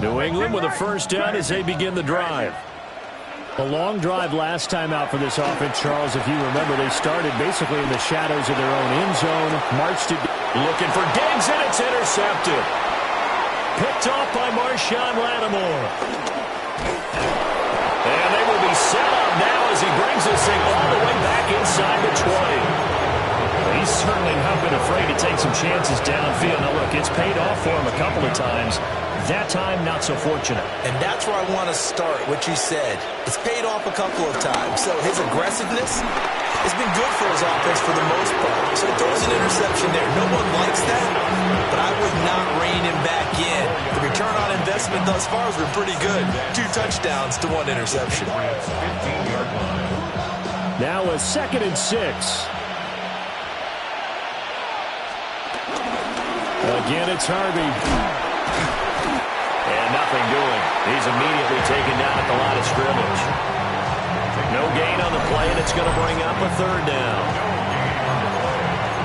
New England with a first down as they begin the drive. A long drive last time out for this offense, Charles. If you remember, they started basically in the shadows of their own end zone, marched it, looking for Diggs, and it's intercepted. Picked off by Marshawn Lattimore. And they will be set up now as he brings this thing all the way back inside the 20. He's certainly not been afraid to take some chances downfield. Now, look, it's paid off for him a couple of times. That time, not so fortunate. And that's where I want to start, what you said. It's paid off a couple of times. So his aggressiveness has been good for his offense for the most part. So he throws an interception there. No one likes that, but I would not rein him back in. The return on investment thus far has been pretty good. 2 touchdowns to 1 interception. Now a 2nd and 6. Again, it's Harvey. And nothing doing. He's immediately taken down at the line of scrimmage. No gain on the play, and it's going to bring up a 3rd down.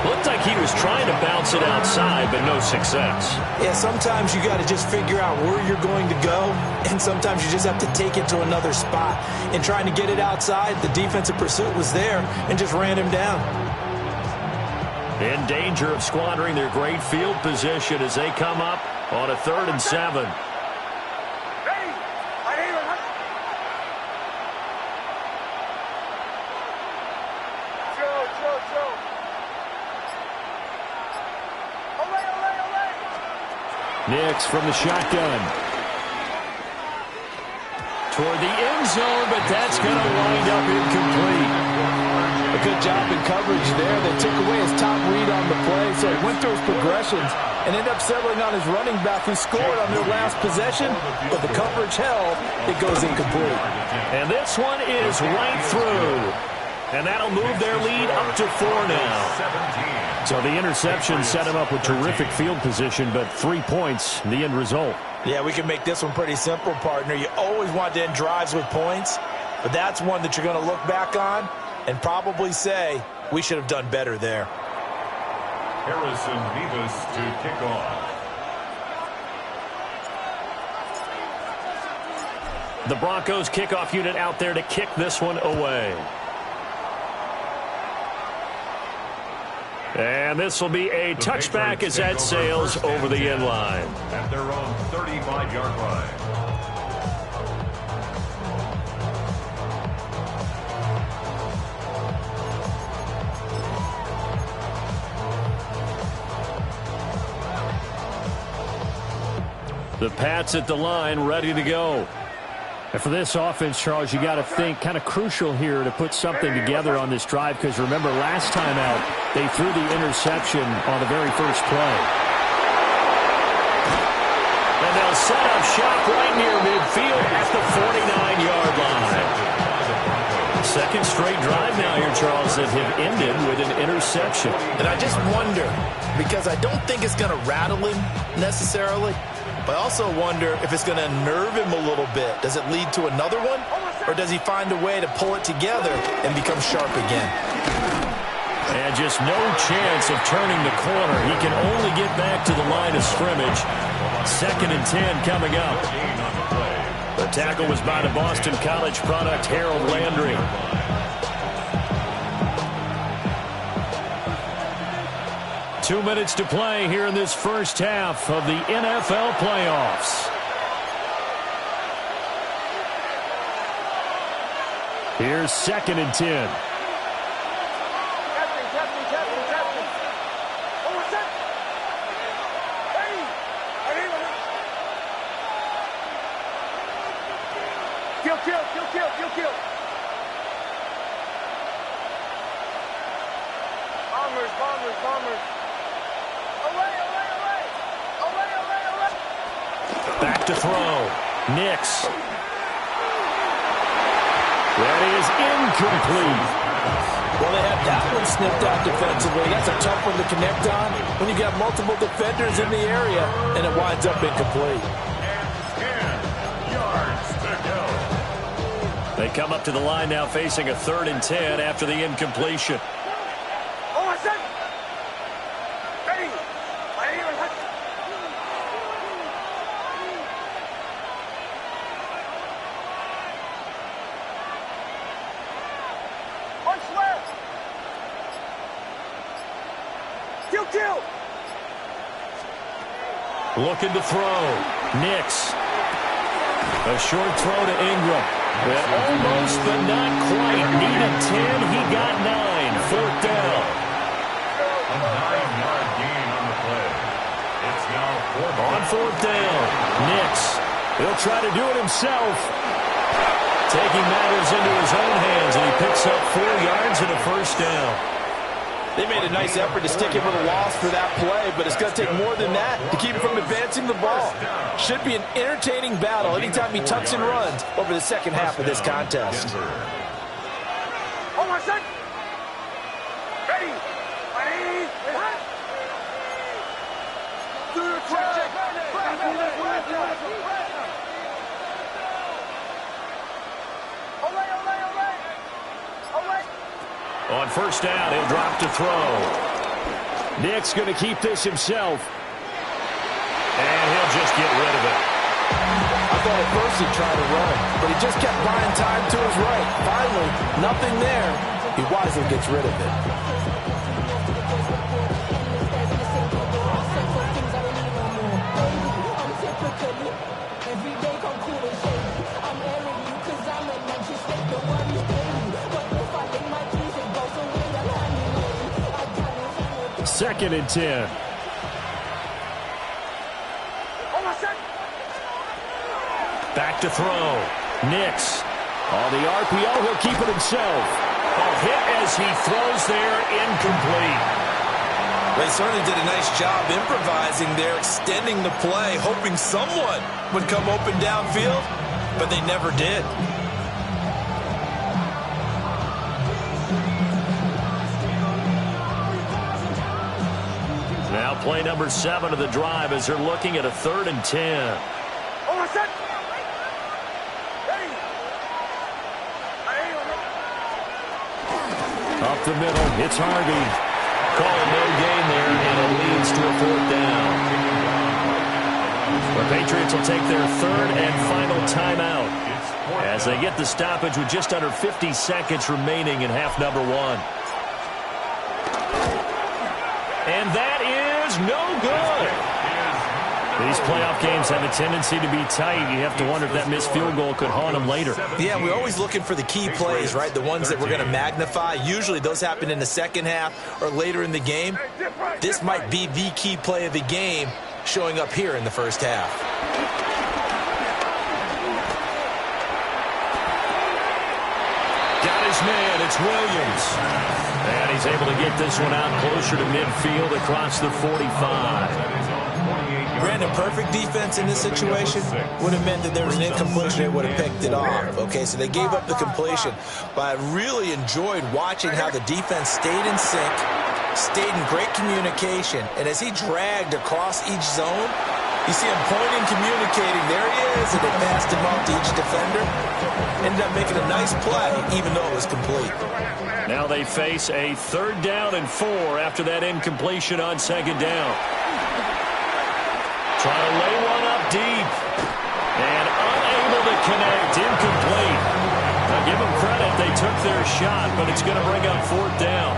Looked like he was trying to bounce it outside, but no success. Yeah, sometimes you got to just figure out where you're going to go, and sometimes you just have to take it to another spot. And trying to get it outside, the defensive pursuit was there and just ran him down. In danger of squandering their great field position as they come up on a 3rd and 7. Nix from the shotgun. Toward the end zone, but that's going to wind up incomplete. A good job in coverage there. They took away his top read on the play, so he went through his progressions and ended up settling on his running back who scored on their last possession, but the coverage held. It goes incomplete. And this one is right through. And that'll move their lead up to 4 now. So the interception set him up with terrific field position, but 3 points, the end result. Yeah, we can make this one pretty simple, partner. You always want to end drives with points, but that's one that you're going to look back on and probably say, we should have done better there. Harrison Vivas to kick off. The Broncos kickoff unit out there to kick this one away. And this will be a touchback as that sails over the end line. At their own 35-yard line. The Pats at the line, ready to go. And for this offense, Charles, you got to think kind of crucial here to put something together on this drive, because remember last time out they threw the interception on the very first play. And they'll set up shop right near midfield at the 49-yard line. Second straight drive now here, Charles, that have ended with an interception. And I just wonder, because I don't think it's going to rattle him necessarily, but I also wonder if it's going to unnerve him a little bit. Does it lead to another one? Or does he find a way to pull it together and become sharp again? And just no chance of turning the corner. He can only get back to the line of scrimmage. 2nd and 10 coming up. The tackle was by the Boston College product, Harold Landry. Two minutes to play here in this first half of the NFL playoffs. Here's 2nd and 10. Kill. Bombers. Back to throw. Nix. That is incomplete. Well, they had that one snipped out defensively. That's a tough one to connect on when you got multiple defenders in the area, and it winds up incomplete. 10 yards to go. They come up to the line now facing a 3rd and 10 after the incompletion. Kill. Looking to throw. Nix. A short throw to Ingram. Well, almost, but not quite. Needed 10. He got 9. Fourth down. A 9-yard gain on the play. It's now On fourth down. Nix. He'll try to do it himself. Taking matters into his own hands, and he picks up 4 yards and a first down. They made a nice effort to stick him with a loss for that play, but it's going to take more than that to keep him from advancing the ball. Should be an entertaining battle anytime he tucks and runs over the second half of this contest. Hold on, son. Ready. Do your check. On first down, he'll drop to throw. Nick's going to keep this himself. And he'll just get rid of it. I thought at first he'd try to run, but he just kept buying time to his right. Finally, nothing there. He wisely gets rid of it. Second and 10. Back to throw. Nix. On the RPO, he'll keep it himself. A hit as he throws there, incomplete. They certainly did a nice job improvising there, extending the play, hoping someone would come open downfield, but they never did. Now play number 7 of the drive as they're looking at a 3rd and 10. Up the middle, it's Harvey. Calling no gain there, and it leads to a 4th down. The Patriots will take their 3rd and final timeout as they get the stoppage with just under 50 seconds remaining in half number 1. And that is no good. These playoff games have a tendency to be tight. You have to wonder if that missed field goal could haunt them later. Yeah, we're always looking for the key plays, right? The ones that we're going to magnify. Usually those happen in the second half or later in the game. This might be the key play of the game showing up here in the first half. Got his man, it's Williams. And he's able to get this one out closer to midfield across the 45. Brandon, perfect defense in this situation would have meant that there was an incompletion. They would have picked it off. Okay, so they gave up the completion. But I really enjoyed watching how the defense stayed in sync, stayed in great communication. And as he dragged across each zone, you see him pointing, communicating. There he is, and they passed him off to each defender. Ended up making a nice play, even though it was complete. Now they face a 3rd down and 4 after that incompletion on 2nd down. Trying to lay one up deep. And unable to connect. Incomplete. Now give them credit. They took their shot, but it's going to bring up 4th down.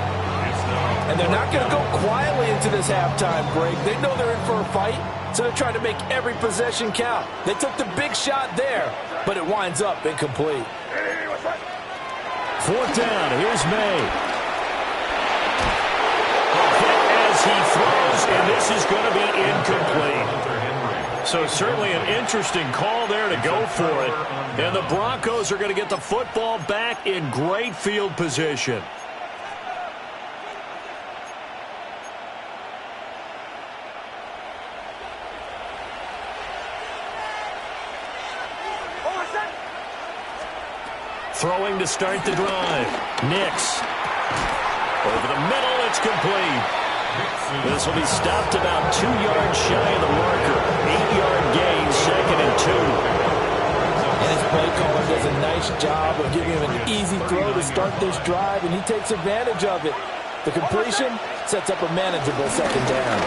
And they're not going to go quietly into this halftime break. They know they're in for a fight, so they're trying to make every possession count. They took the big shot there, but it winds up incomplete. 4th down. Here's May. A hit as he throws, and this is going to be incomplete. So certainly an interesting call there to go for it. And the Broncos are going to get the football back in great field position. Throwing to start the drive. Nix. Over the middle, it's complete. This will be stopped about 2 yards shy of the marker. 8-yard gain, 2nd and 2. And his play caller does a nice job of giving him an easy throw to start this drive, and he takes advantage of it. The completion sets up a manageable 2nd down.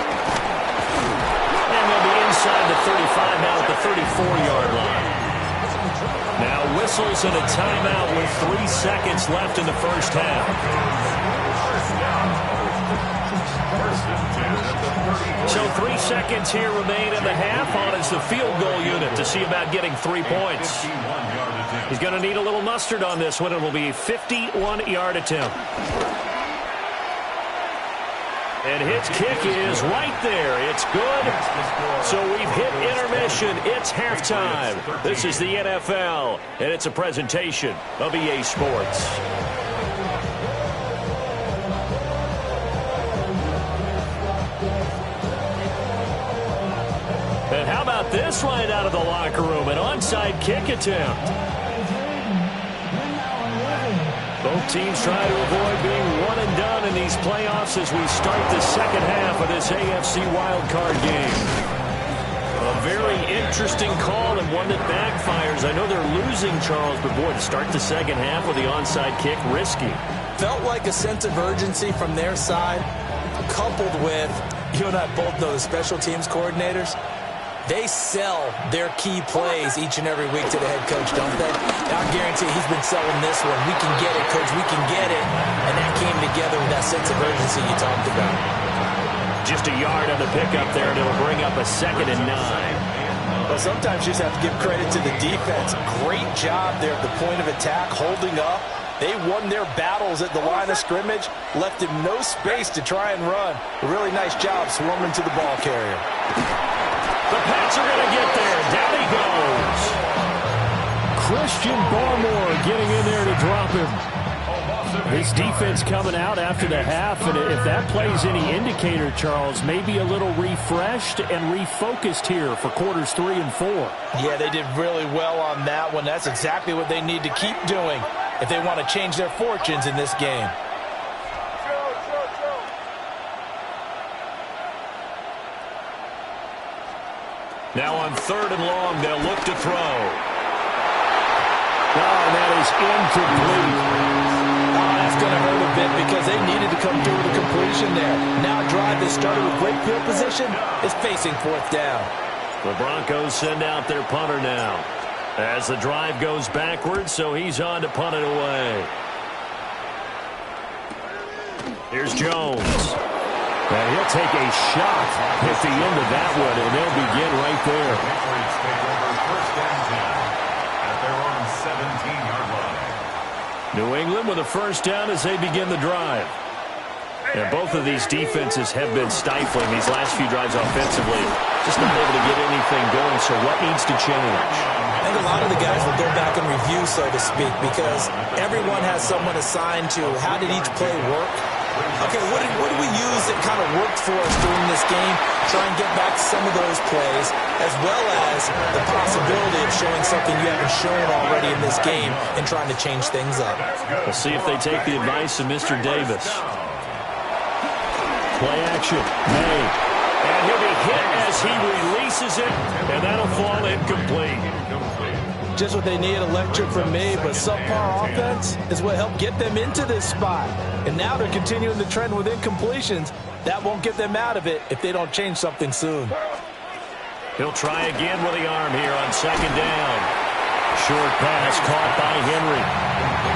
And they'll be inside the 35 now at the 34-yard line. Now whistles and a timeout with 3 seconds left in the first half. First and 10. seconds here remain in the half. On is the field goal unit to see about getting 3 points. He's going to need a little mustard on this one. It will be a 51-yard attempt. And his kick is right there. It's good. So we've hit intermission. It's halftime. This is the NFL, and it's a presentation of EA Sports. And how about this right out of the locker room? An onside kick attempt. Both teams try to avoid being one and done in these playoffs as we start the second half of this AFC wildcard game. A very interesting call and one that backfires. I know they're losing, Charles, but boy, to start the second half with the onside kick, risky. Felt like a sense of urgency from their side, coupled with, you and I both know the special teams coordinators, they sell their key plays each and every week to the head coach, don't they? Now, I guarantee he's been selling this one. We can get it, coach. We can get it. And that came together with that sense of urgency you talked about. Just a yard on the pickup there, and it'll bring up a 2nd and 9. Well, sometimes you just have to give credit to the defense. Great job there at the point of attack, holding up. They won their battles at the line of scrimmage, left him no space to try and run. A really nice job swarming to the ball carrier. The Pats are going to get there. Down he goes. Christian Barmore getting in there to drop him. This defense coming out after the half, and if that plays any indicator, Charles, maybe a little refreshed and refocused here for quarters 3 and 4. Yeah, they did really well on that one. That's exactly what they need to keep doing if they want to change their fortunes in this game. Now on 3rd and long, they'll look to throw. Oh, and that is incomplete. Oh, that's going to hurt a bit because they needed to come through with a completion there. Now a drive that started with great field position is facing 4th down. The Broncos send out their punter now as the drive goes backwards, so he's on to punt it away. Here's Jones. And he'll take a shot at the end of that one, and they'll begin right there. New England with a 1st down as they begin the drive. And both of these defenses have been stifling these last few drives offensively. Just not able to get anything going, so what needs to change? I think a lot of the guys will go back and review, so to speak, because everyone has someone assigned to how did each play work. Okay, what did we use that kind of worked for us during this game? Try and get back to some of those plays, as well as the possibility of showing something you haven't shown already in this game and trying to change things up. We'll see if they take the advice of Mr. Davis. Play action, May. And he'll be hit as he releases it, and that'll fall incomplete. Just what they need, electric from me, but subpar offense is what helped get them into this spot. And now they're continuing the trend with incompletions. That won't get them out of it if they don't change something soon. He'll try again with the arm here on 2nd down. Short pass caught by Henry.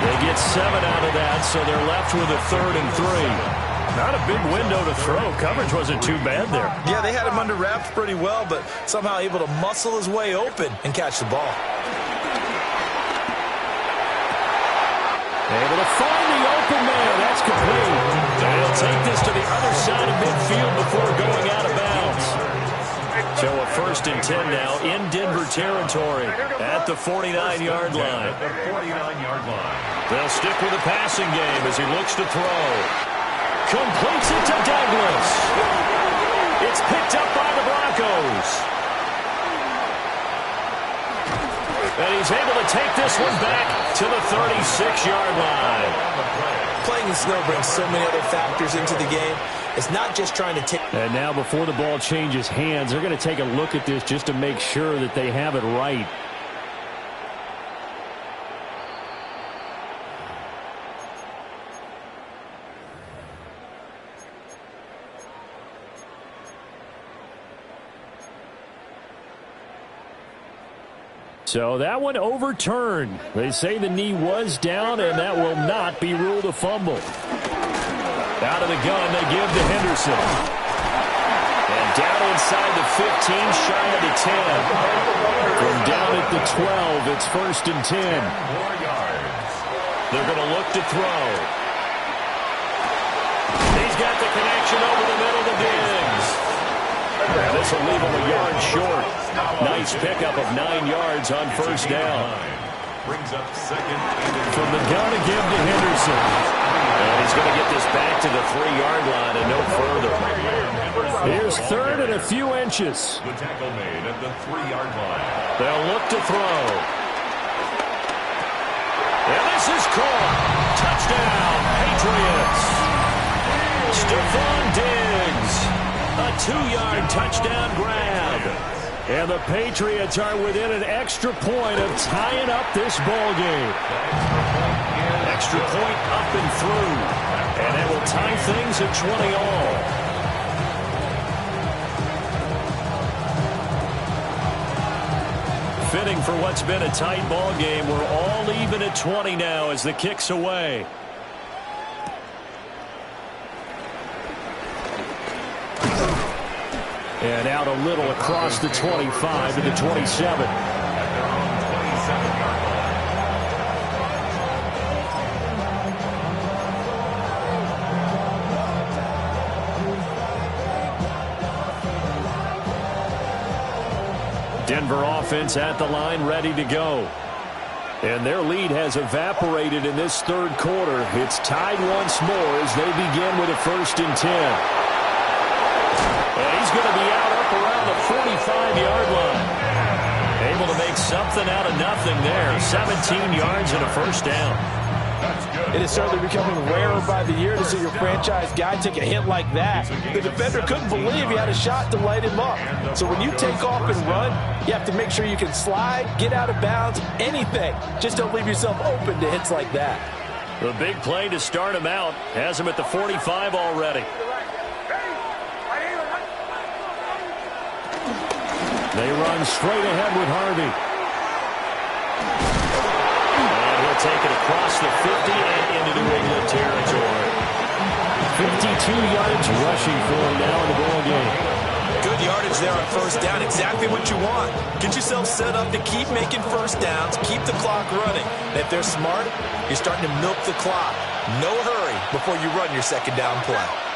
They get 7 out of that, so they're left with a 3rd and 3. Not a big window to throw. Coverage wasn't too bad there. Yeah, they had him under wraps pretty well, but somehow able to muscle his way open and catch the ball. Able to find the open man. That's complete. They'll take this to the other side of midfield before going out of bounds. So a 1st and 10 now in Denver territory at the 49-yard line. They'll stick with the passing game as he looks to throw. Completes it to Douglas. It's picked up by the Broncos. And he's able to take this one back to the 36-yard line. Playing in snow brings so many other factors into the game. It's not just trying to take... And now before the ball changes hands, they're going to take a look at this just to make sure that they have it right. So that one overturned. They say the knee was down, and that will not be ruled a fumble. Out of the gun, they give to Henderson. And down inside the 15, shy of the 10. From down at the 12, it's 1st and 10. 4 yards. They're going to look to throw. He's got the connection over the middle to Diggs. And this will leave him a yard short. Nice pickup of 9 yards on 1st down. Brings up 2nd and From the gun again to Henderson. And he's going to get this back to the 3-yard line and no further. Here's 3rd and a few inches. the tackle made at the 3-yard line. They'll look to throw. And this is caught. Touchdown, Patriots. Stephon Diggs. A 2-yard touchdown grab. And the Patriots are within an extra point of tying up this ball game. Extra point up and through. And it will tie things at 20 all. Fitting for what's been a tight ball game. We're all even at 20 now as the kick's away. And out a little across the 25 to the 27. At their own 27-yard line. Denver offense at the line, ready to go. And their lead has evaporated in this 3rd quarter. It's tied once more as they begin with a 1st and 10. And he's going to be out up around the 45-yard line. Able to make something out of nothing there. 17 yards and a 1st down. It is certainly becoming rarer by the year to see your franchise guy take a hit like that. The defender couldn't believe he had a shot to light him up. So when you take off and run, you have to make sure you can slide, get out of bounds, anything. Just don't leave yourself open to hits like that. The big play to start him out has him at the 45 already. They run straight ahead with Harvey. And he'll take it across the 50 and into New England territory. 52 yards rushing for him now in the ball game. Good yardage there on 1st down. Exactly what you want. Get yourself set up to keep making 1st downs, keep the clock running. And if they're smart, you're starting to milk the clock. No hurry before you run your 2nd down play.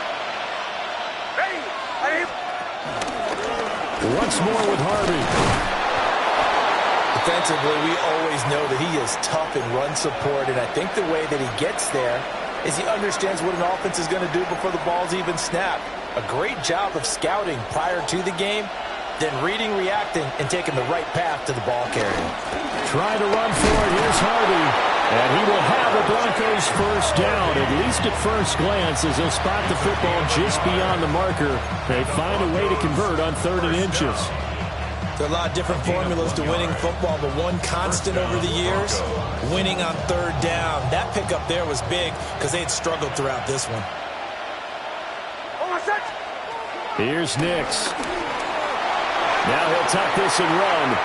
Once more with Harvey. Defensively, we always know that he is tough in run support, and I think the way that he gets there is he understands what an offense is going to do before the ball's even snapped. A great job of scouting prior to the game, then reading, reacting, and taking the right path to the ball carrier. Trying to run for it. Here's Harvey. And he will have the Broncos 1st down, at least at first glance, as they'll spot the football just beyond the marker. They find a way to convert on 3rd and inches. There are a lot of different formulas to winning football, but one constant over the years, winning on 3rd down. That pickup there was big because they had struggled throughout this one. Here's Nix. Now he'll tuck this and run.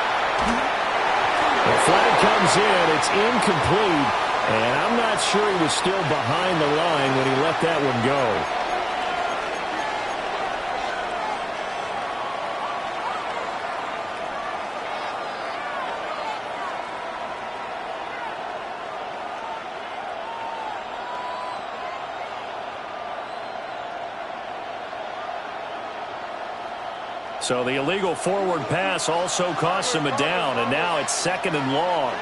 The flag comes in. It's incomplete. And I'm not sure he was still behind the line when he let that one go. So the illegal forward pass also costs him a down, and now it's 2nd and long.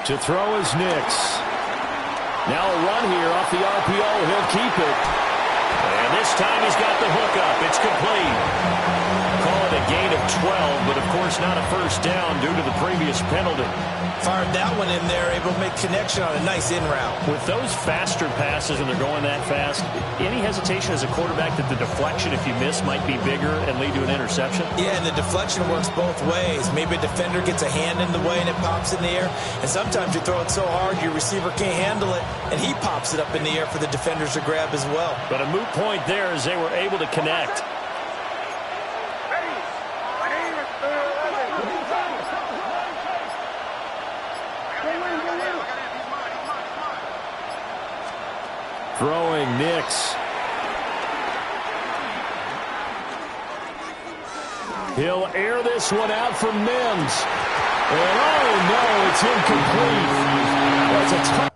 To throw is Nix. Now a run here off the RPO. He'll keep it. And this time he's got the hook up. It's complete. Call it a gain of 12, but of course not a 1st down due to the previous penalty. Fired that one in there, able to make connection on a nice in route. With those faster passes and they're going that fast, any hesitation as a quarterback that the deflection, if you miss, might be bigger and lead to an interception? Yeah, and the deflection works both ways. Maybe a defender gets a hand in the way and it pops in the air. And sometimes you throw it so hard your receiver can't handle it, and he pops it up in the air for the defenders to grab as well. But a moot point there as they were able to connect. Throwing Nix. He'll air this one out for Mims. And oh, no, it's incomplete. That's a tough.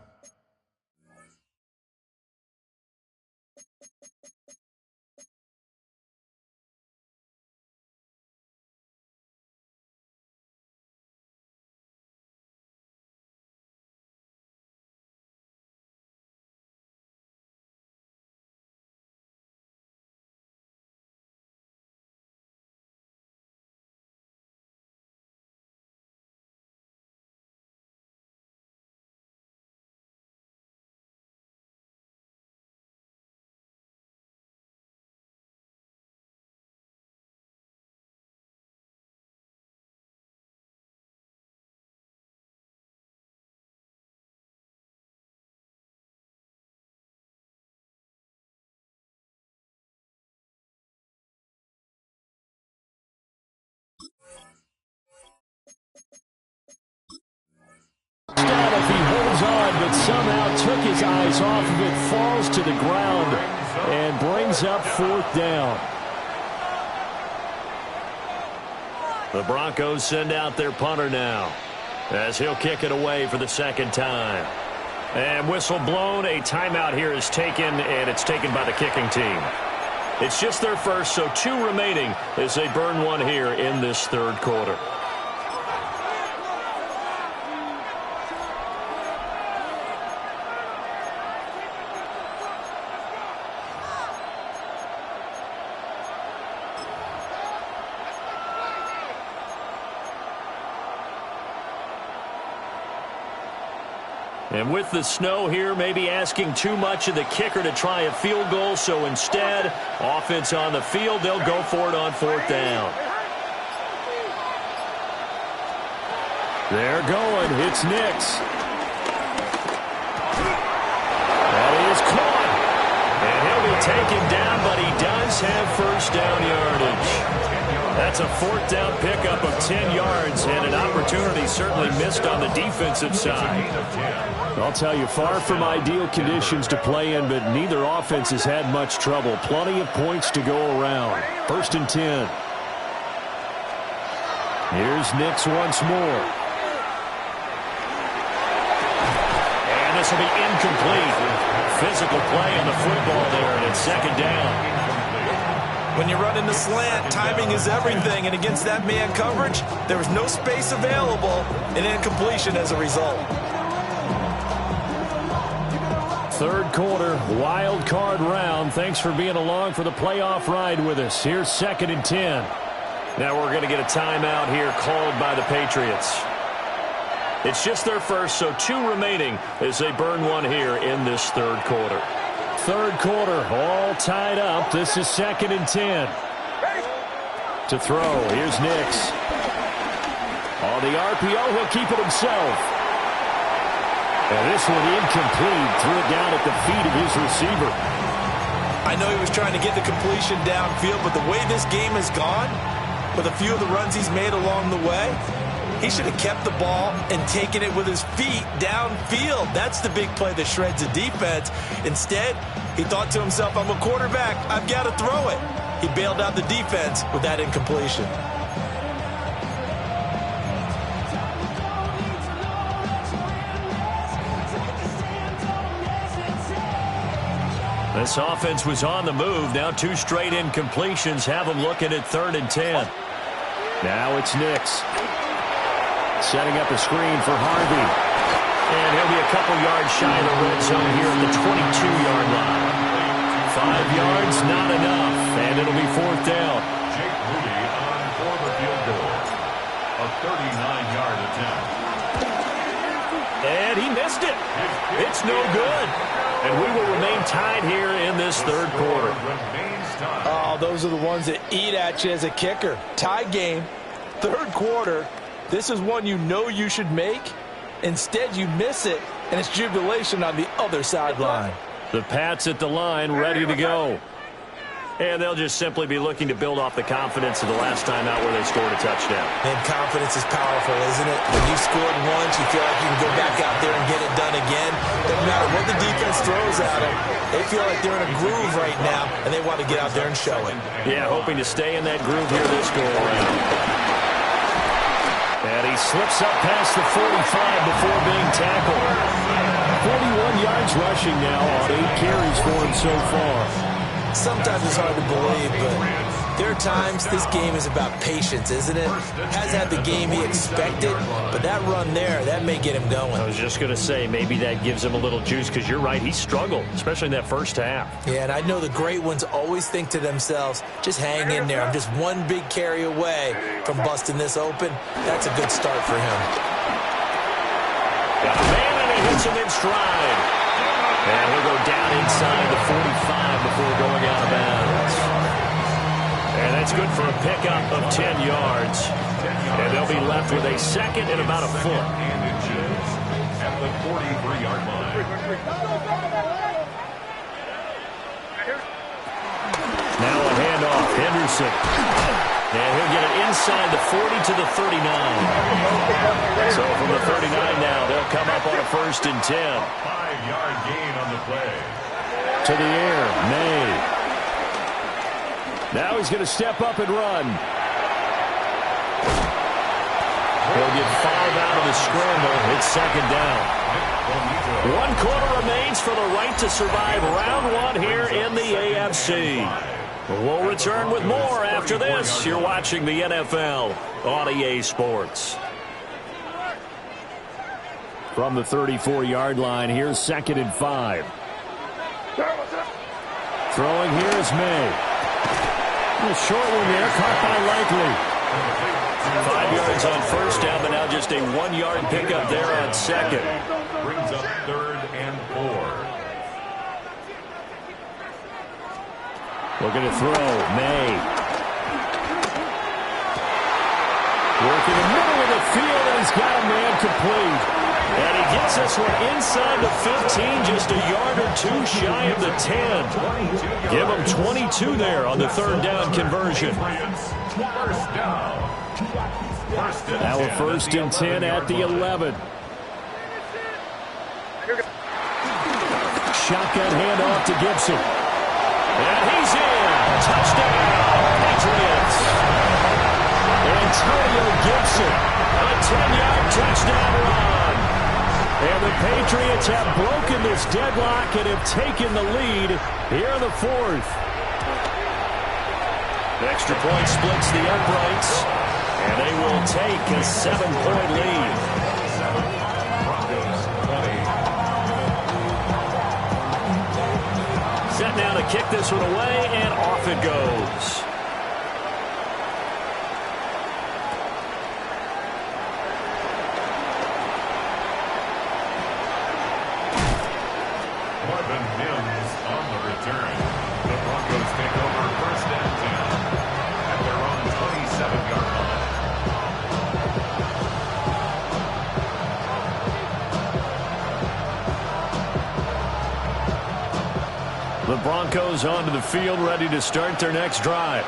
If he holds on, but somehow took his eyes off of it, falls to the ground, and brings up 4th down. The Broncos send out their punter now, as he'll kick it away for the 2nd time. And whistle blown, a timeout here is taken, and it's taken by the kicking team. It's just their first, so 2 remaining as they burn one here in this 3rd quarter. And with the snow here, maybe asking too much of the kicker to try a field goal. So instead, offense on the field, they'll go for it on 4th down. They're going. It's Nix. That is caught. And he'll be taken down, but he does have 1st down yardage. That's a 4th down pickup of 10 yards, and an opportunity certainly missed on the defensive side. I'll tell you, far from ideal conditions to play in, but neither offense has had much trouble. Plenty of points to go around. 1st and 10. Here's Nix once more. And this will be incomplete. Physical play on the football there, and it's 2nd down. When you run in the slant, timing is everything, and against that man coverage, there was no space available, and incompletion as a result. 3rd quarter, wild card round. Thanks for being along for the playoff ride with us. Here's 2nd and 10. Now we're going to get a timeout here called by the Patriots. It's just their first, so 2 remaining as they burn one here in this 3rd quarter. 3rd quarter, all tied up. This is 2nd and 10. To throw, here's Nix. On the RPO, he'll keep it himself. And this one incomplete. Threw it down at the feet of his receiver. I know he was trying to get the completion downfield, but the way this game has gone, with a few of the runs he's made along the way, he should have kept the ball and taken it with his feet downfield. That's the big play that shreds the defense. Instead, he thought to himself, I'm a quarterback. I've got to throw it. He bailed out the defense with that incompletion. This offense was on the move. Now 2 straight incompletions have them looking at 3rd and 10. Now it's Nix. Setting up a screen for Harvey. And he'll be a couple yards shy of the red zone here at the 22-yard line. 5 yards, not enough. And it'll be 4th down. Jake Moody on for the field goal. A 39-yard attempt. And he missed it. It's no good. And we will remain tied here in this 3rd quarter. Oh, those are the ones that eat at you as a kicker. Tie game, 3rd quarter. This is one you know you should make. Instead, you miss it, and it's jubilation on the other sideline. The Pats at the line, ready to go. And they'll just simply be looking to build off the confidence of the last time out where they scored a touchdown. And confidence is powerful, isn't it? When you scored once, you feel like you can go back out there and get it done again. Doesn't matter what the defense throws at them. They feel like they're in a groove right now, and they want to get out there and show it. Yeah, hoping to stay in that groove here this go-around. And he slips up past the 45 before being tackled. 41 yards rushing now on 8 carries for him so far. Sometimes it's hard to believe, but there are times this game is about patience, isn't it? Has had the game he expected, but that run there, that may get him going. I was just going to say, maybe that gives him a little juice, because you're right, he struggled, especially in that first half. Yeah, and I know the great ones always think to themselves, just hang in there. I'm just one big carry away from busting this open. That's a good start for him. Got a man, and he hits him in stride. And he'll go down inside the 45 before going out of bounds. And that's good for a pickup of 10 yards. And they'll be left with a second and about a foot. At the 43-yard line. Now a handoff, Henderson. And he'll get it inside the 40 to the 39. So from the 39 now, they'll come up on a 1st and 10. 5-yard gain on the play. To the air, May. Now he's going to step up and run. He'll get fouled out of the scramble. It's 2nd down. 1 quarter remains for the right to survive round 1 here in the AFC. We'll return with more after this. You're watching the NFL on EA Sports. From the 34-yard line, here's 2nd and 5. Throwing here is May. A short one there, caught by Likely. 5 yards on 1st down, but now just a 1-yard pickup there on 2nd. Brings up 3rd and 4. Looking to throw, May. Working the middle of the field, and he's got a man complete. And he gets this one inside the 15, just a yard or 2 shy of the 10. Give him 22 there on the 3rd down conversion. Now a 1st and 10 at the 11. Shotgun handoff to Gibson. And he's in. Touchdown, Patriots. Antonio Gibson, a 10-yard touchdown run. And the Patriots have broken this deadlock and have taken the lead here in the 4th. The extra point splits the uprights, and they will take a 7-point lead. Set now to kick this one away, and off it goes. On the return, the Broncos take over 1st and 10 at their own 27-yard line. The Broncos onto the field, ready to start their next drive.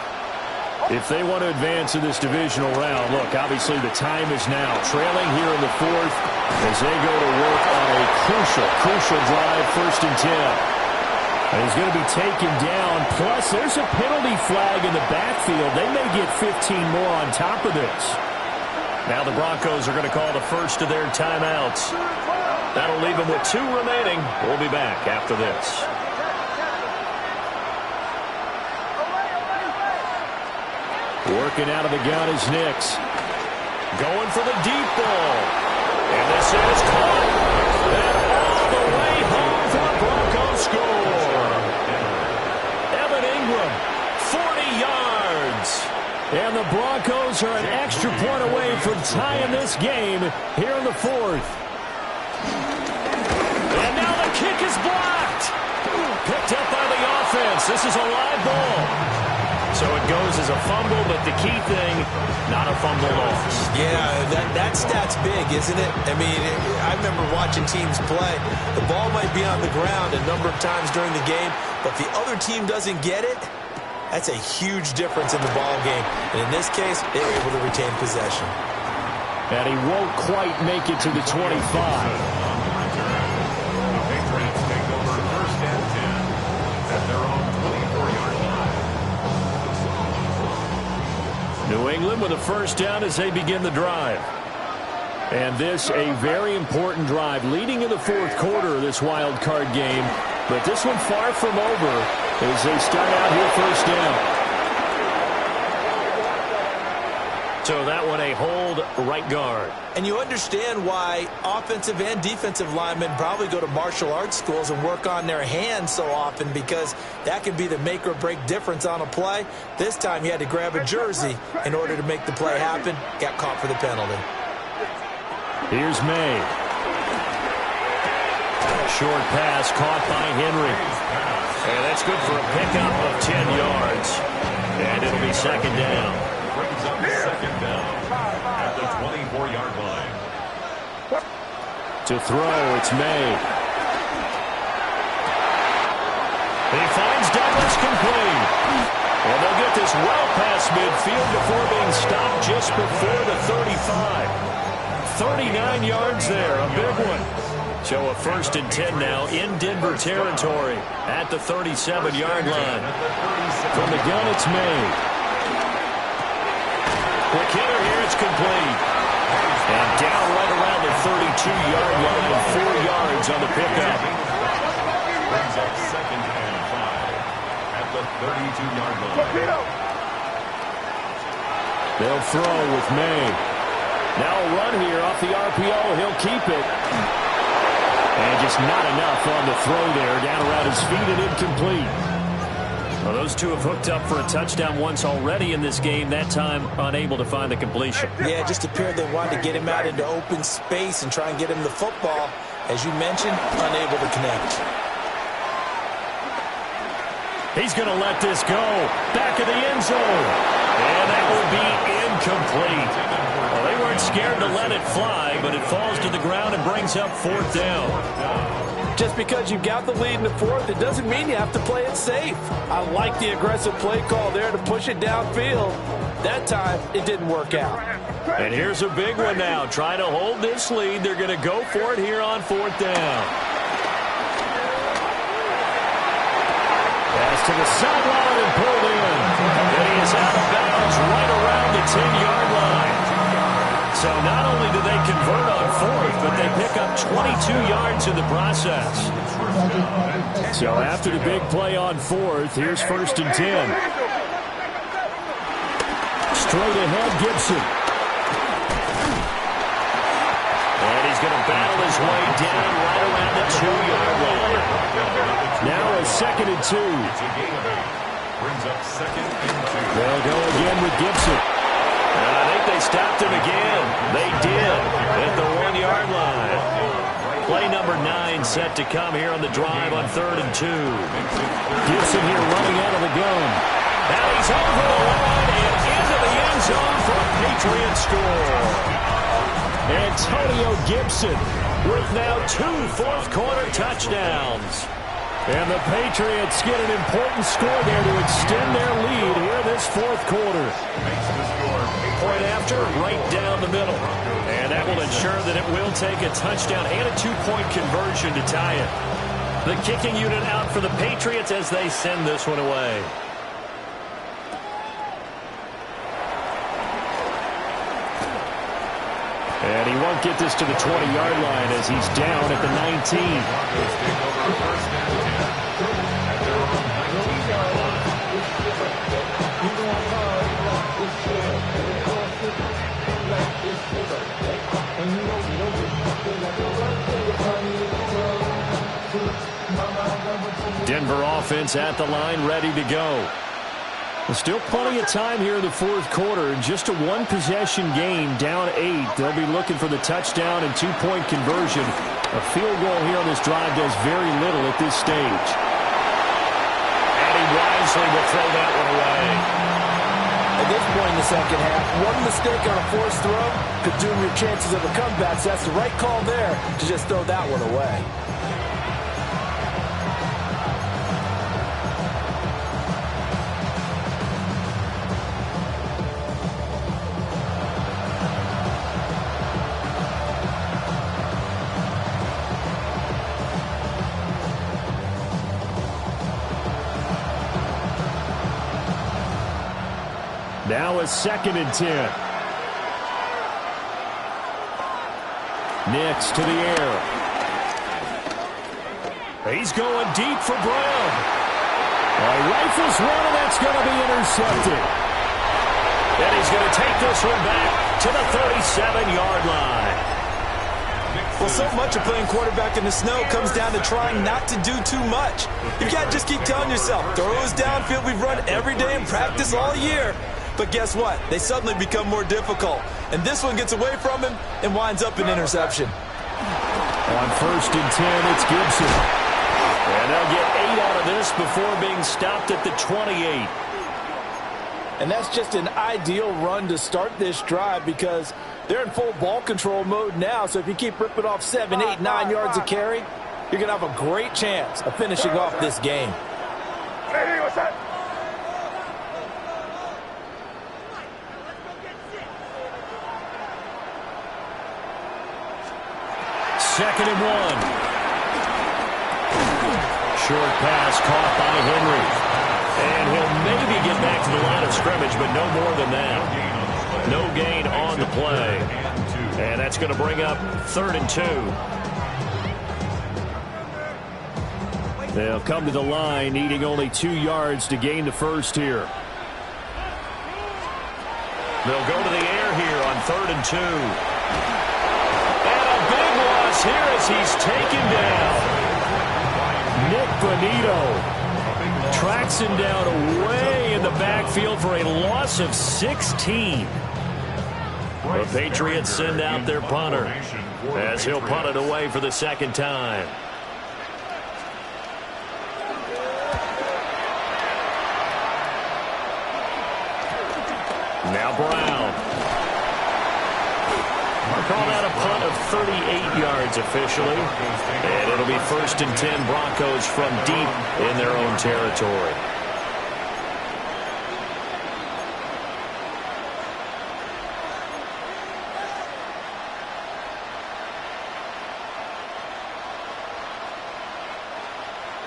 If they want to advance in this divisional round, look, obviously the time is now. Trailing here in the 4th as they go to work on a crucial drive, 1st and 10. And he's going to be taken down. Plus, there's a penalty flag in the backfield. They may get 15 more on top of this. Now the Broncos are going to call the first of their timeouts. That'll leave them with 2 remaining. We'll be back after this. Working out of the gun is Nix. Going for the deep ball. And this is caught. And all the way home for the Broncos score. 40 yards. And the Broncos are an extra point away from tying this game here in the 4th. And now the kick is blocked. Picked up by the offense. This is a live ball. So it goes as a fumble, but the key thing, not a fumble loss. Yeah, that stat's big, isn't it? I mean, I remember watching teams play. The ball might be on the ground a number of times during the game, but if the other team doesn't get it, that's a huge difference in the ball game. And in this case, they were able to retain possession. And he won't quite make it to the 25. The Patriots take over 1st and 10 New England with a first down as they begin the drive. And this a very important drive leading in the fourth quarter of this wild card game. But this one far from over as they start out here first down. So that one a hold right guard. And you understand why offensive and defensive linemen probably go to martial arts schools and work on their hands so often, because that can be the make or break difference on a play. This time he had to grab a jersey in order to make the play happen. Got caught for the penalty. Here's May. Short pass caught by Henry. And that's good for a pickup of 10 yards. And it'll be second down. Brings up second down at the 24-yard line. To throw, it's May. He finds Douglas complete. And they'll get this well past midfield before being stopped just before the 35. 39 yards there, a big one. So a first and 10 now in Denver territory at the 37-yard line. From the gun, it's May. Quick hitter here, it's complete. And down right around the 32-yard line, 4 yards on the pickup. Brings up second and 5 at the 32-yard line. They'll throw with May. Now a run here off the RPO. He'll keep it. And just not enough on the throw there. Down around his feet and incomplete. Well, those two have hooked up for a touchdown once already in this game. That time unable to find the completion. Yeah, it just appeared they wanted to get him out into open space and try and get him the football. As you mentioned, unable to connect. He's going to let this go. Back of the end zone. And that will be incomplete. Well, they weren't scared to let it fly, but it falls to the ground and brings up fourth down. Just because you've got the lead in the fourth, it doesn't mean you have to play it safe. I like the aggressive play call there to push it downfield. That time, it didn't work out. And here's a big one now. Trying to hold this lead. They're going to go for it here on fourth down. Pass to the sideline and pulled in. And he is out of bounds right around the 10-yard line. So not only do they convert on fourth, but they pick up 22 yards in the process. So after the big play on fourth, here's first and 10. Straight ahead, Gibson. And he's going to battle his way down right around the 2-yard line. Now a second and 2. Brings up second and 2. They'll go again with Gibson. And I think they stopped him again. They did at the 1-yard line. Play number 9 set to come here on the drive on 3rd and 2. Gibson here running out of the gun. Now he's over the line and into the end zone for a Patriot score. Antonio Gibson with now 2 fourth-quarter touchdowns. And the Patriots get an important score there to extend their lead here this fourth quarter. Point after, right down the middle. And that will ensure that it will take a touchdown and a 2-point conversion to tie it. The kicking unit out for the Patriots as they send this one away. And he won't get this to the 20-yard line as he's down at the 19. Denver offense at the line, ready to go. Still plenty of time here in the fourth quarter. Just a one-possession game, down 8. They'll be looking for the touchdown and 2-point conversion. A field goal here on this drive does very little at this stage. And he wisely will throw that one away. At this point in the second half, one mistake on a forced throw could doom your chances of a comeback. So that's the right call there to just throw that one away. Now a 2nd and 10. Nix to the air. He's going deep for Brown. Rifles one, and that's going to be intercepted. And he's going to take this one back to the 37-yard line. Well, so much of playing quarterback in the snow comes down to trying not to do too much. You can't just keep telling yourself, throws downfield we've run every day in practice all year. But guess what? They suddenly become more difficult. And this one gets away from him and winds up an interception. On 1st and 10, it's Gibson. And they'll get 8 out of this before being stopped at the 28. And that's just an ideal run to start this drive because they're in full ball control mode now. So if you keep ripping off 7, 8, 9 yards of carry, you're going to have a great chance of finishing off this game. Hey, what's that? Second and 1. Short pass caught by Henry. And he'll maybe get back to the line of scrimmage, but no more than that. No gain on the play. And that's going to bring up 3rd and 2. They'll come to the line, needing only 2 yards to gain the first here. They'll go to the air here on 3rd and 2. And a big loss here as he's taken down. Nick Bonito tracks him down away in the backfield for a loss of 16. The Patriots send out their punter as he'll punt it away for the 2nd time. Now Brown. Call that a punt of 38 yards officially. And it'll be 1st and 10 Broncos from deep in their own territory.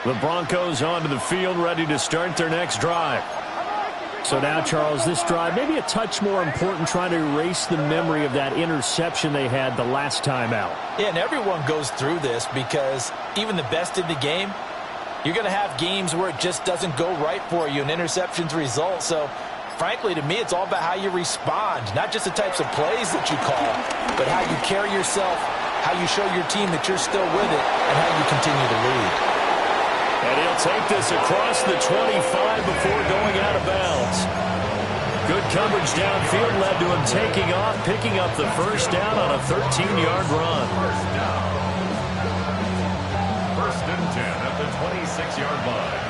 The Broncos onto the field, ready to start their next drive. So now, Charles, this drive maybe a touch more important, trying to erase the memory of that interception they had the last time out. Yeah, and everyone goes through this because even the best in the game, you're going to have games where it just doesn't go right for you, and interceptions result. So, frankly, to me, it's all about how you respond, not just the types of plays that you call, but how you carry yourself, how you show your team that you're still with it, and how you continue to lead. And he'll take this across the 25 before going out of bounds. Good coverage downfield led to him taking off, picking up the first down on a 13-yard run. First and 10 at the 26-yard line.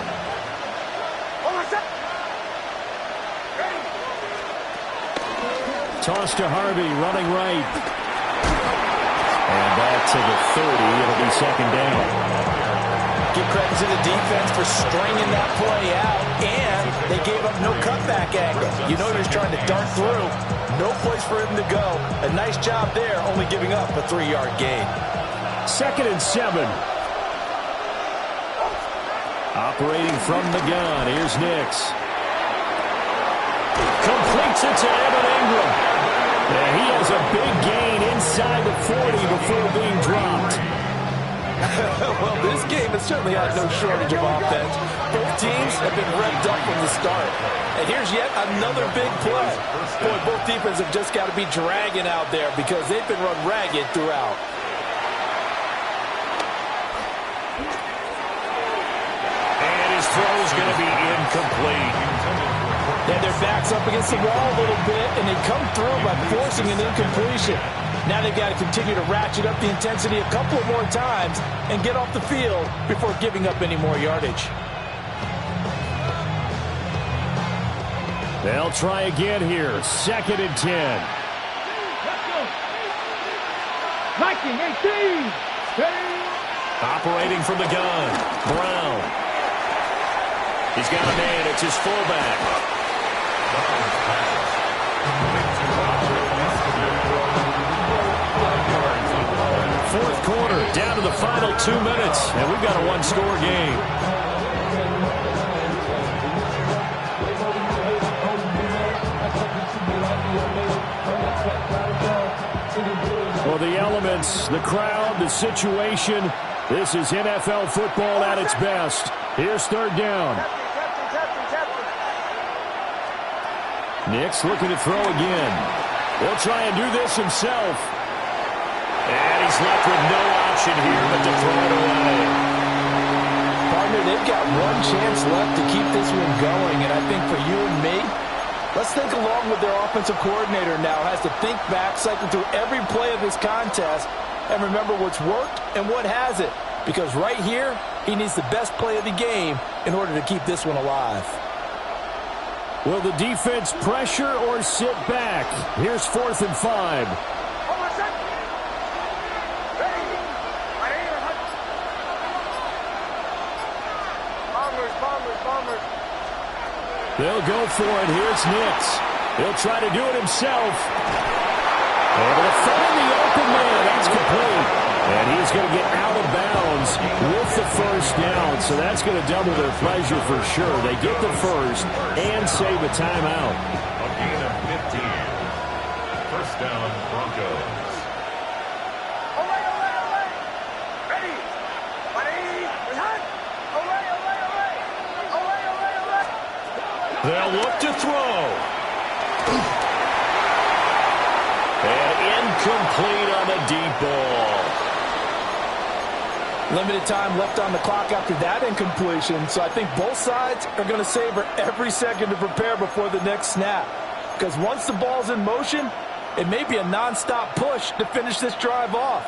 Toss to Harvey, running right. And back to the 30. It'll be 2nd down. Give credit to the defense for stringing that play out, and they gave up no cutback angle. You know he was trying to dart through. No place for him to go. A nice job there, only giving up a 3-yard gain. 2nd and 7. Operating from the gun, here's Nix. Completes it to Evan Ingram. And he has a big gain inside the 40 before being dropped. Well, this game has certainly had no shortage of offense. Both teams have been revved up from the start. And here's yet another big play. Boy, both defenses have just got to be dragging out there because they've been run ragged throughout. And his throw is going to be incomplete. They had their backs up against the wall a little bit, and they come through by forcing an incompletion. Now they've got to continue to ratchet up the intensity a couple of more times and get off the field before giving up any more yardage. They'll try again here. 2nd and 10. Liking 18. Operating from the gun. Brown. He's got a man. It's his fullback. Fourth quarter, down to the final 2 minutes, and we've got a one-score game. offense, the crowd, the situation. This is NFL football at its best. Here's third down. Nick's looking to throw again. He'll try and do this himself. And he's left with no option here but to throw it away. Partner, they've got one chance left to keep this one going, and I think for you and me, let's think along with their offensive coordinator now. Has to think back, cycle through every play of this contest, and remember what's worked and what hasn't. Because right here, he needs the best play of the game in order to keep this one alive. Will the defense pressure or sit back? Here's 4th and 5. They'll go for it. Here's Nix. He'll try to do it himself. Able to find the open man. That's complete. And he's going to get out of bounds with the first down. So that's going to double their pleasure for sure. They get the first and save a timeout. A gain of 15. First down, Broncos. They'll look to throw. And incomplete on the deep ball. Limited time left on the clock after that incompletion, so I think both sides are going to savor every second to prepare before the next snap. Because once the ball's in motion, it may be a nonstop push to finish this drive off.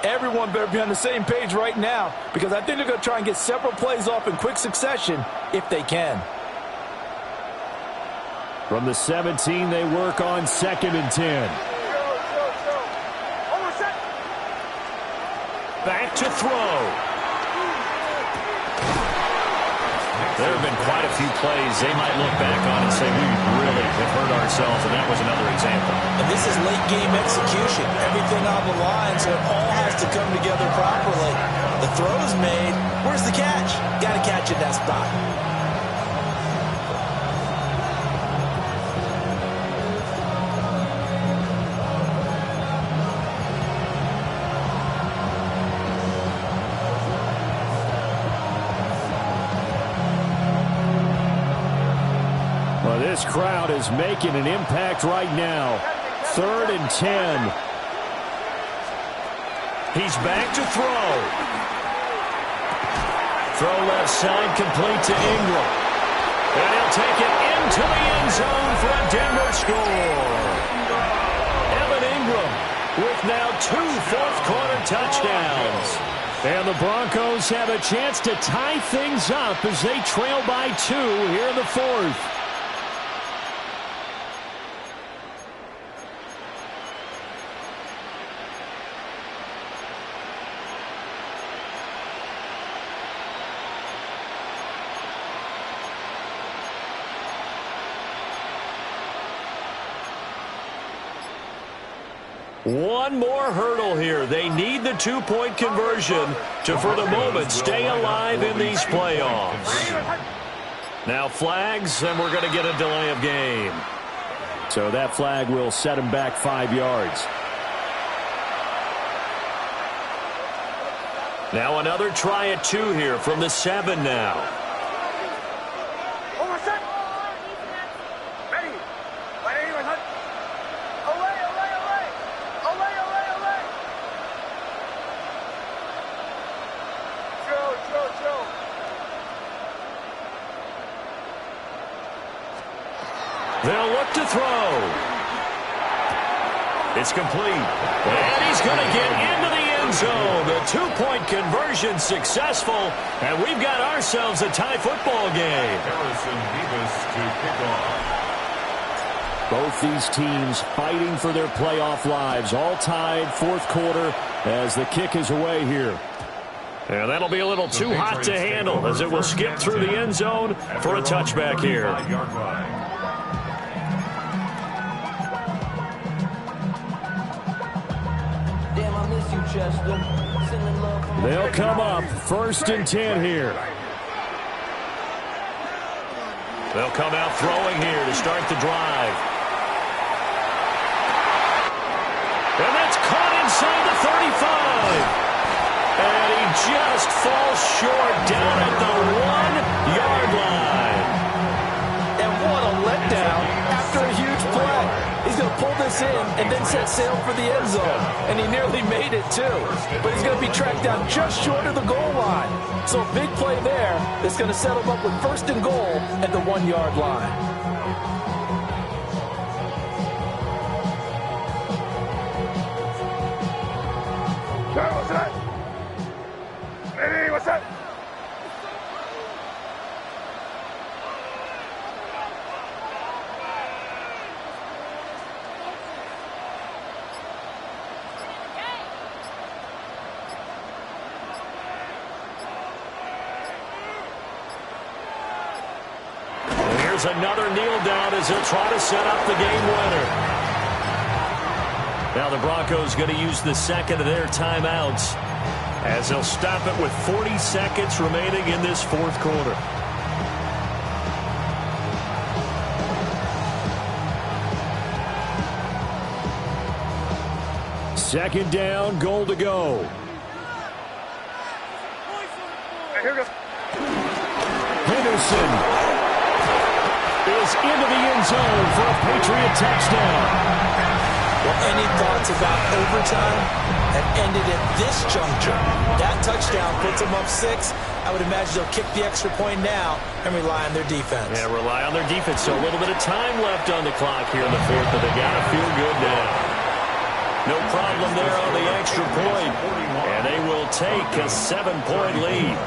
Everyone better be on the same page right now, because I think they're going to try and get several plays off in quick succession if they can. From the 17, they work on 2nd and 10. Back to throw. There have been quite a few plays they might look back on and say, we really have hurt ourselves, and that was another example. And this is late game execution. Everything on the line, so it all has to come together properly. The throw's made. Where's the catch? Got to catch in that spot. This crowd is making an impact right now. 3rd and 10. He's back to throw. Throw left side, complete to Ingram. And he'll take it into the end zone for a Denver score. Evan Ingram with now 2 fourth-quarter touchdowns. And the Broncos have a chance to tie things up as they trail by 2 here in the 4th. One more hurdle here. They need the 2-point conversion to, for the moment, stay alive in these playoffs. Now flags, and we're going to get a delay of game. So that flag will set him back 5 yards. Now another try at 2 here from the 7 now. They'll look to throw. It's complete. And he's going to get into the end zone. The 2-point conversion successful. And we've got ourselves a tie football game. Harrison Davis to kick off. Both these teams fighting for their playoff lives. All tied 4th quarter as the kick is away here. And that'll be a little too hot to handle as it will skip through the end zone for a touchback here. They'll come up 1st and 10 here. They'll come out throwing here to start the drive. And that's caught inside the 35. And he just falls short down at the 1-yard line. And what a letdown after a huge play. He's going to pull this in and then set sail for the end zone. And he nearly made it, too. But he's going to be tracked down just short of the goal line. So a big play there that's going to set him up with 1st and goal at the 1-yard line. What's that? Hey, what's that? Here's another kneel down as he'll try to set up the game winner. Now the Broncos going to use the second of their timeouts as they'll stop it with 40 seconds remaining in this 4th quarter. Second down, goal to go. Hey, here we go. Henderson is into the end zone for a Patriot touchdown. Well, any thoughts about overtime have ended at this juncture. That touchdown puts them up 6. I would imagine they'll kick the extra point now and rely on their defense. Yeah, rely on their defense. So a little bit of time left on the clock here in the 4th, but they got to feel good now. No problem there on the extra point, and they will take a 7-point lead.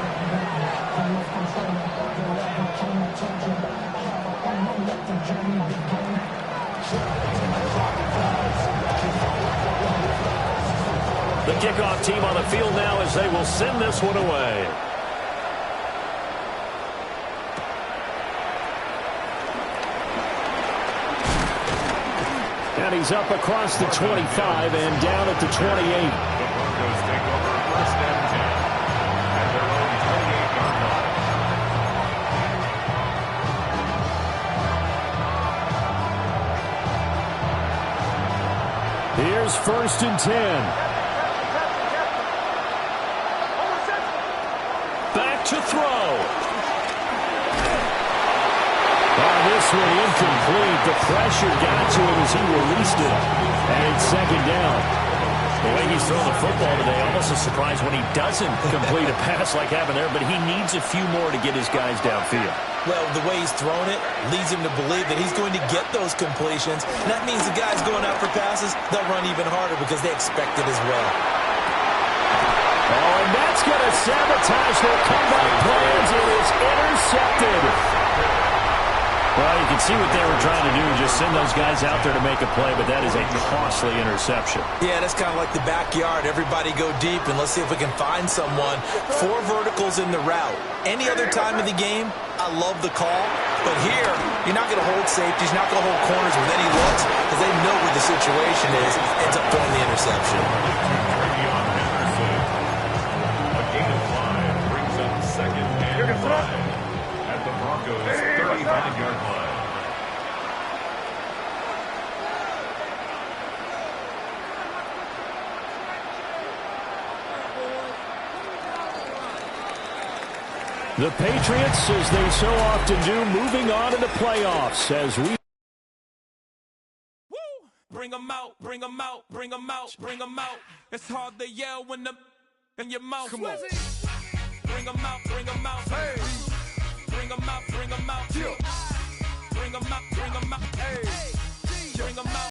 The kickoff team on the field now as they will send this one away. And he's up across the 25 and down at the 28. The Broncos take over 1st and 10 at their own 28-yard line. Here's 1st and 10. Back to throw. This one incomplete. The pressure got to him as he released it. And it's 2nd down. The way he's throwing the football today, almost a surprise when he doesn't complete a pass like happened there, but he needs a few more to get his guys downfield. Well, the way he's thrown it leads him to believe that he's going to get those completions. And that means the guys going out for passes, they'll run even harder because they expect it as well. Oh, and that's going to sabotage their comeback plans. It is intercepted. Well, you can see what they were trying to do, just send those guys out there to make a play, but that is a costly interception. Yeah, that's kind of like the backyard. Everybody go deep, and let's see if we can find someone. 4 verticals in the route. Any other time of the game, I love the call. But here, you're not going to hold safeties, you're not going to hold corners with any looks, because they know what the situation is. Ends up throwing the interception. A gain of 5 brings up 2nd and 5 at the Broncos' 35-yard line. The Patriots, as they so often do, moving on in the playoffs as we... Bring them out, bring them out, bring them out, bring them out. It's hard to yell when the in your mouth. Come on. Bring them out, bring them out. Hey. Bring them out, bring them out. Bring them out, bring them out. Hey. Bring them out.